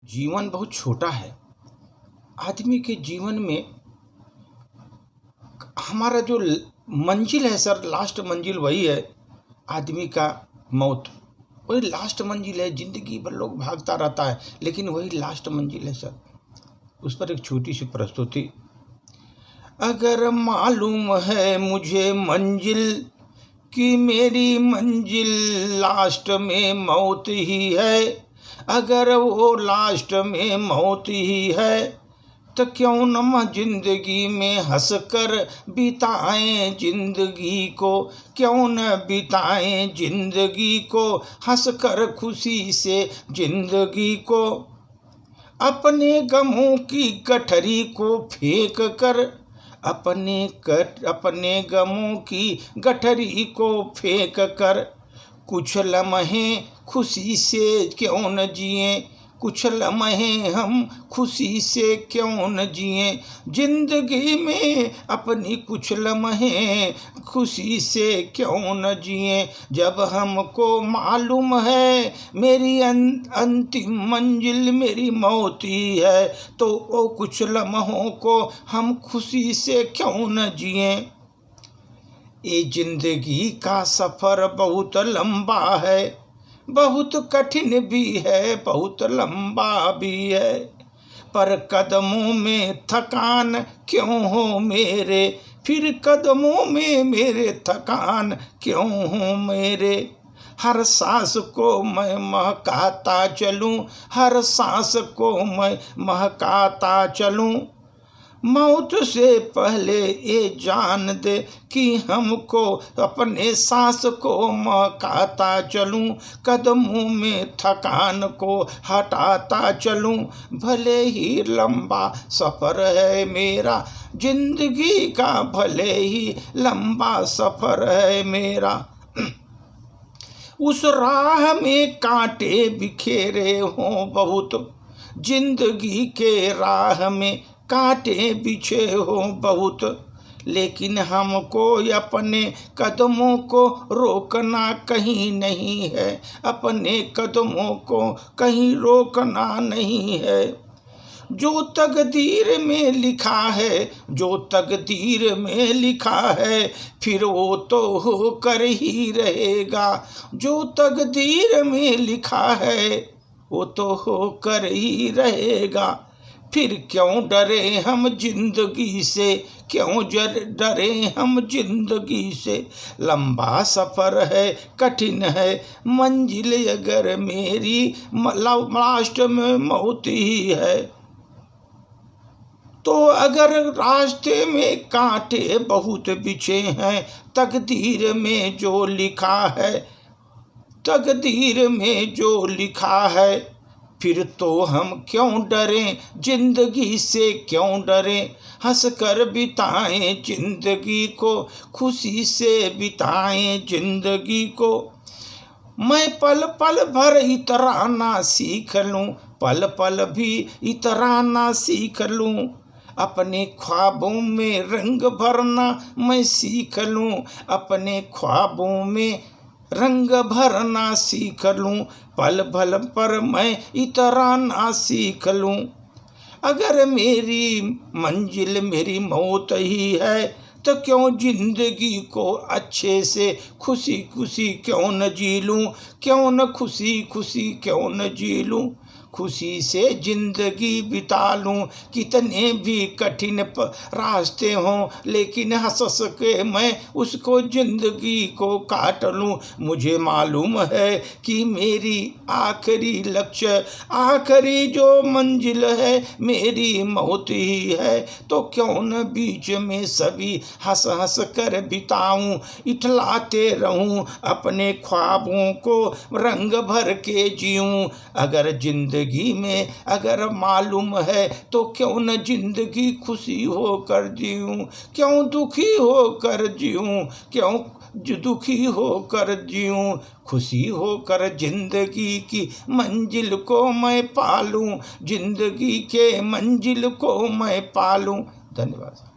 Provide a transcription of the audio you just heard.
जीवन बहुत छोटा है। आदमी के जीवन में हमारा जो मंजिल है सर, लास्ट मंजिल वही है आदमी का मौत। वही लास्ट मंजिल है। ज़िंदगी भर लोग भागता रहता है, लेकिन वही लास्ट मंजिल है सर। उस पर एक छोटी सी प्रस्तुति। अगर मालूम है मुझे मंजिल कि मेरी मंजिल लास्ट में मौत ही है, अगर वो लास्ट में मौत ही है, तो क्यों न जिंदगी में हंस कर बिताएं जिंदगी को, क्यों न बिताएं जिंदगी को हंस कर खुशी से जिंदगी को। अपने गमों की गठरी को फेंक कर, अपने गमों की गठरी को फेंक कर, कुछ लम्हे खुशी से क्यों न जिए, कुछ लम्हे हम खुशी से क्यों न जिए। जिंदगी में अपनी कुछ लम्हे खुशी से क्यों न जिए। जब हमको मालूम है मेरी अंतिम मंजिल मेरी मौत ही है, तो वो कुछ लम्हों को हम खुशी से क्यों न जिए। ये जिंदगी का सफ़र बहुत लंबा है, बहुत कठिन भी है, बहुत लंबा भी है, पर कदमों में थकान क्यों हो मेरे, फिर कदमों में मेरे थकान क्यों हो मेरे। हर सांस को मैं महकाता चलूं, हर सांस को मैं महकाता चलूं। मौत से पहले ये जान दे कि हमको अपने सांस को महकाता चलूं, कदमों में थकान को हटाता चलूं। भले ही लंबा सफ़र है मेरा जिंदगी का, भले ही लंबा सफ़र है मेरा। उस राह में कांटे बिखेरे हों बहुत, जिंदगी के राह में कांटे बिछे हो बहुत, लेकिन हमको अपने कदमों को रोकना कहीं नहीं है, अपने कदमों को कहीं रोकना नहीं है। जो तकदीर में लिखा है, जो तकदीर में लिखा है, फिर वो तो होकर ही रहेगा। जो तकदीर में लिखा है वो तो होकर ही रहेगा। फिर क्यों डरे हम जिंदगी से, क्यों डरे हम जिंदगी से। लंबा सफ़र है, कठिन है मंजिल, अगर मेरी लास्ट में मौत ही है, तो अगर रास्ते में कांटे बहुत बिछे हैं, तकदीर में जो लिखा है, तकदीर में जो लिखा है, फिर तो हम क्यों डरें जिंदगी से, क्यों डरें। हंस कर बिताएं जिंदगी को, खुशी से बिताएं जिंदगी को। मैं पल पल भर इतराना सीख लूं, पल पल भी इतराना सीख लूं। अपने ख्वाबों में रंग भरना मैं सीख लूं, अपने ख्वाबों में रंग भरना सीख लूं। पल भल पर मैं इतराना सीख लूं। अगर मेरी मंजिल मेरी मौत ही है, तो क्यों जिंदगी को अच्छे से खुशी खुशी क्यों न जी लूं, क्यों न खुशी खुशी क्यों न जी लूं। खुशी से जिंदगी बिता लूं, कितने भी कठिन रास्ते हों, लेकिन हंस हंस के मैं उसको जिंदगी को काट लूं। मुझे मालूम है कि मेरी आखिरी लक्ष्य, आखिरी जो मंजिल है मेरी मौत ही है, तो क्यों न बीच में सभी हंस हंस कर बिताऊं, इठलाते रहूं, अपने ख्वाबों को रंग भर के जीऊं। अगर जिंदगी में अगर मालूम है, तो क्यों न जिंदगी खुशी होकर जीऊं, क्यों दुखी होकर जीऊं, क्यों दुखी होकर जीऊं। खुशी होकर जिंदगी की मंजिल को मैं पालूं, जिंदगी के मंजिल को मैं पालूं। धन्यवाद।